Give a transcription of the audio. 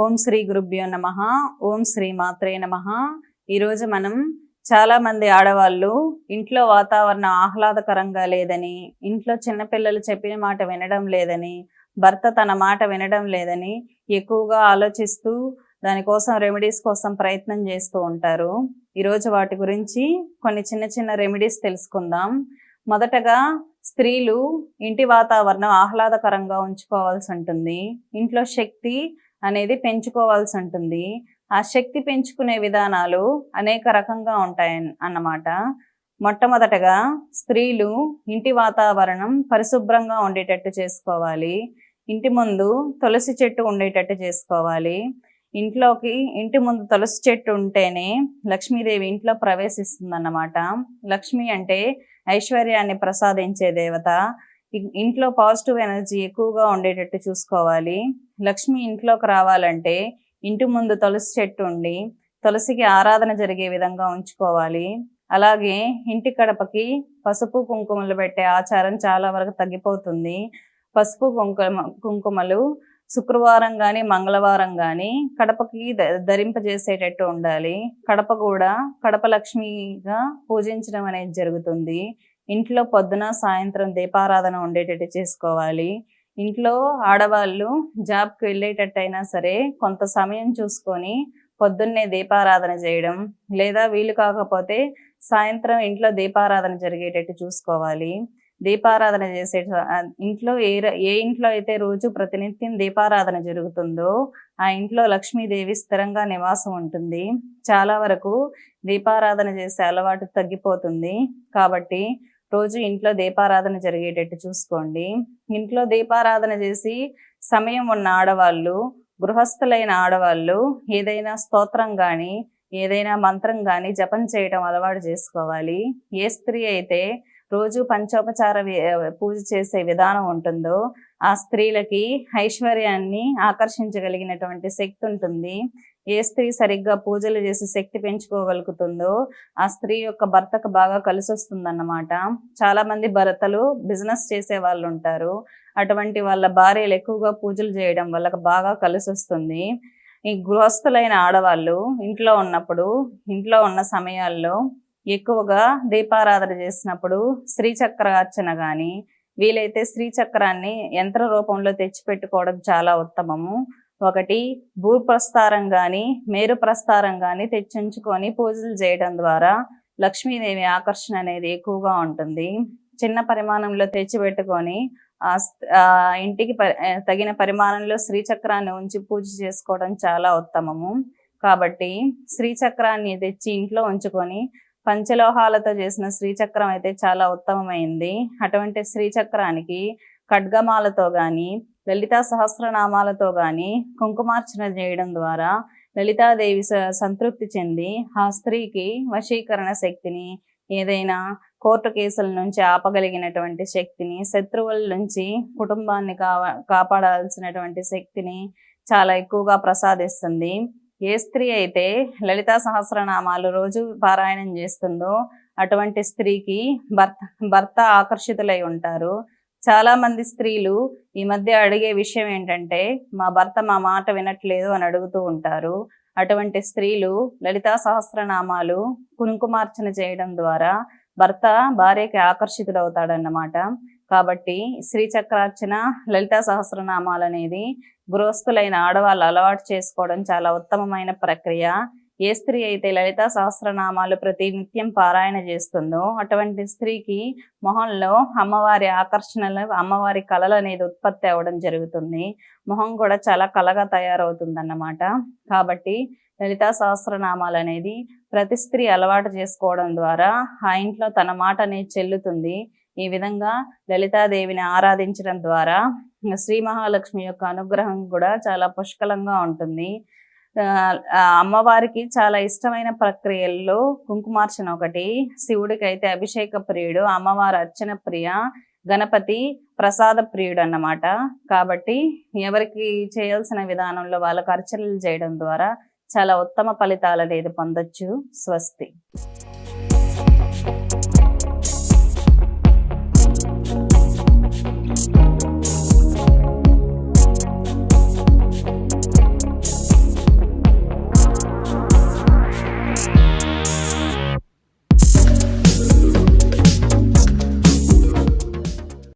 ఓం శ్రీ గురుభ్యో నమః. ఓం శ్రీ మాత్రే నమః. ఈరోజు మనం చాలా మంది ఆడవాళ్ళు ఇంట్లో వాతావరణం ఆహ్లాదకరంగా లేదని, ఇంట్లో చిన్నపిల్లలు చెప్పిన మాట వినడం లేదని, భర్త తన మాట వినడం లేదని ఎక్కువగా ఆలోచిస్తూ దానికోసం రెమెడీస్ కోసం ప్రయత్నం చేస్తూ ఉంటారు. ఈరోజు వాటి గురించి కొన్ని చిన్న చిన్న రెమెడీస్ తెలుసుకుందాం. మొదటగా స్త్రీలు ఇంటి వాతావరణం ఆహ్లాదకరంగా ఉంచుకోవాల్సి ఉంటుంది. ఇంట్లో శక్తి అనేది పెంచుకోవాల్సి ఉంటుంది. ఆ శక్తి పెంచుకునే విధానాలు అనేక రకంగా ఉంటాయి అన్నమాట. మొట్టమొదటగా స్త్రీలు ఇంటి వాతావరణం పరిశుభ్రంగా ఉండేటట్టు చేసుకోవాలి. ఇంటి ముందు తులసి చెట్టు ఉండేటట్టు చేసుకోవాలి. ఇంటి ముందు తులసి చెట్టు ఉంటేనే లక్ష్మీదేవి ఇంట్లో ప్రవేశిస్తుందన్నమాట. లక్ష్మి అంటే ఐశ్వర్యాన్ని ప్రసాదించే దేవత. ఇంట్లో పాజిటివ్ ఎనర్జీ ఎక్కువగా ఉండేటట్టు చూసుకోవాలి. లక్ష్మి ఇంట్లోకి రావాలంటే ఇంటి ముందు తులసి చెట్టు ఉండి తులసికి ఆరాధన జరిగే విధంగా ఉంచుకోవాలి. అలాగే ఇంటి గడపకి పసుపు కుంకుమలు పెట్టే ఆచారం చాలా వరకు తగ్గిపోతుంది. పసుపు కుంకుమలు శుక్రవారం కానీ మంగళవారం కానీ కడపకి ధరింపజేసేటట్టు ఉండాలి. కడప లక్ష్మిగా పూజించడం అనేది జరుగుతుంది. ఇంట్లో పొద్దున సాయంత్రం దీపారాధన ఉండేటట్టు చేసుకోవాలి. ఇంట్లో ఆడవాళ్ళు జాబ్కి వెళ్ళేటట్టయినా సరే కొంత సమయం చూసుకొని పొద్దున్నే దీపారాధన చేయడం, లేదా వీలు కాకపోతే సాయంత్రం ఇంట్లో దీపారాధన జరిగేటట్టు చూసుకోవాలి. దీపారాధన చేసే ఇంట్లో ఏ ఇంట్లో అయితే రోజు ప్రతినిత్యం దీపారాధన జరుగుతుందో ఆ ఇంట్లో లక్ష్మీదేవి స్థిరంగా నివాసం ఉంటుంది. చాలా వరకు దీపారాధన చేసే అలవాటు తగ్గిపోతుంది. కాబట్టి రోజు ఇంట్లో దీపారాధన జరిగేటట్టు చూసుకోండి. ఇంట్లో దీపారాధన చేసి సమయం ఉన్న ఆడవాళ్ళు, గృహస్థులైన ఆడవాళ్ళు ఏదైనా స్తోత్రం కానీ ఏదైనా మంత్రం కానీ జపం చేయడం అలవాటు చేసుకోవాలి. ఏ స్త్రీ అయితే రోజు పంచోపచార పూజ చేసే విధానం ఉంటుందో ఆ స్త్రీలకి ఐశ్వర్యాన్ని ఆకర్షించగలిగినటువంటి శక్తి ఉంటుంది. ఏ స్త్రీ సరిగ్గా పూజలు చేసి శక్తి పెంచుకోగలుగుతుందో ఆ స్త్రీ యొక్క భర్తకు బాగా కలిసి వస్తుందన్నమాట. చాలా మంది భర్తలు బిజినెస్ చేసే వాళ్ళు ఉంటారు. అటువంటి వాళ్ళ భార్యలు ఎక్కువగా పూజలు చేయడం వాళ్ళకి బాగా కలిసి వస్తుంది. ఈ గృహస్థులైన ఆడవాళ్ళు ఇంట్లో ఉన్న సమయాల్లో ఎక్కువగా దీపారాధన చేసినప్పుడు శ్రీచక్రార్చన కానీ, వీలైతే శ్రీచక్రాన్ని యంత్ర రూపంలో తెచ్చిపెట్టుకోవడం చాలా ఉత్తమము. ఒకటి భూప్రస్థారం కానీ మేరు ప్రస్థారం కానీ తెచ్చుకొని పూజలు చేయడం ద్వారా లక్ష్మీదేవి ఆకర్షణ అనేది ఎక్కువగా ఉంటుంది. చిన్న పరిమాణంలో తెచ్చిపెట్టుకొని ఆ ఇంటికి తగిన పరిమాణంలో శ్రీచక్రాన్ని ఉంచి పూజ చేసుకోవడం చాలా ఉత్తమము. కాబట్టి శ్రీచక్రాన్ని తెచ్చి ఇంట్లో ఉంచుకొని పంచలోహాలతో చేసిన శ్రీచక్రం అయితే చాలా ఉత్తమమైంది. అటువంటి శ్రీచక్రానికి ఖడ్గమాలతో కానీ లలితా సహస్రనామాలతో కానీ కుంకుమార్చన చేయడం ద్వారా లలితాదేవి సంతృప్తి చెంది ఆ స్త్రీకి వశీకరణ శక్తిని, ఏదైనా కోర్టు కేసుల నుంచి ఆపగలిగినటువంటి శక్తిని, శత్రువుల నుంచి కుటుంబాన్ని కాపాడాల్సినటువంటి శక్తిని చాలా ఎక్కువగా ప్రసాదిస్తుంది. ఏ స్త్రీ అయితే లలితా సహస్రనామాలు రోజు పారాయణం చేస్తుందో అటువంటి స్త్రీకి భర్త ఆకర్షితులై ఉంటారు. చాలా మంది స్త్రీలు ఈ మధ్య అడిగే విషయం ఏంటంటే మా భర్త మా మాట వినట్లేదు అని అడుగుతూ ఉంటారు. అటువంటి స్త్రీలు లలితా సహస్రనామాలు కుంకుమార్చన చేయడం ద్వారా భర్త భార్యకి ఆకర్షితుడవుతాడన్నమాట. కాబట్టి శ్రీచక్రార్చన, లలితా సహస్రనామాలు అనేది గృహస్థులైన ఆడవాళ్ళు అలవాటు చేసుకోవడం చాలా ఉత్తమమైన ప్రక్రియ. ఏ స్త్రీ అయితే లలితా సహస్రనామాలు ప్రతి నిత్యం పారాయణ చేస్తుందో అటువంటి స్త్రీకి మొహంలో అమ్మవారి ఆకర్షణలు, అమ్మవారి కళలు అనేది ఉత్పత్తి అవ్వడం జరుగుతుంది. మొహం కూడా చాలా కళగా తయారవుతుందన్నమాట. కాబట్టి లలితా సహస్రనామాలు అనేది ప్రతి స్త్రీ అలవాటు చేసుకోవడం ద్వారా ఆ ఇంట్లో తన మాట అనేది చెల్లుతుంది. ఈ విధంగా లలితాదేవిని ఆరాధించడం ద్వారా శ్రీ మహాలక్ష్మి యొక్క అనుగ్రహం కూడా చాలా పుష్కలంగా ఉంటుంది. అమ్మవారికి చాలా ఇష్టమైన ప్రక్రియల్లో కుంకుమార్చన ఒకటి. శివుడికి అయితే అభిషేక ప్రియుడు, అమ్మవారి అర్చన ప్రియ, గణపతి ప్రసాద ప్రియుడు అన్నమాట. కాబట్టి ఎవరికి చేయాల్సిన విధానంలో వాళ్ళకు అర్చనలు చేయడం ద్వారా చాలా ఉత్తమ ఫలితాలు అనేది పొందొచ్చు. స్వస్తి.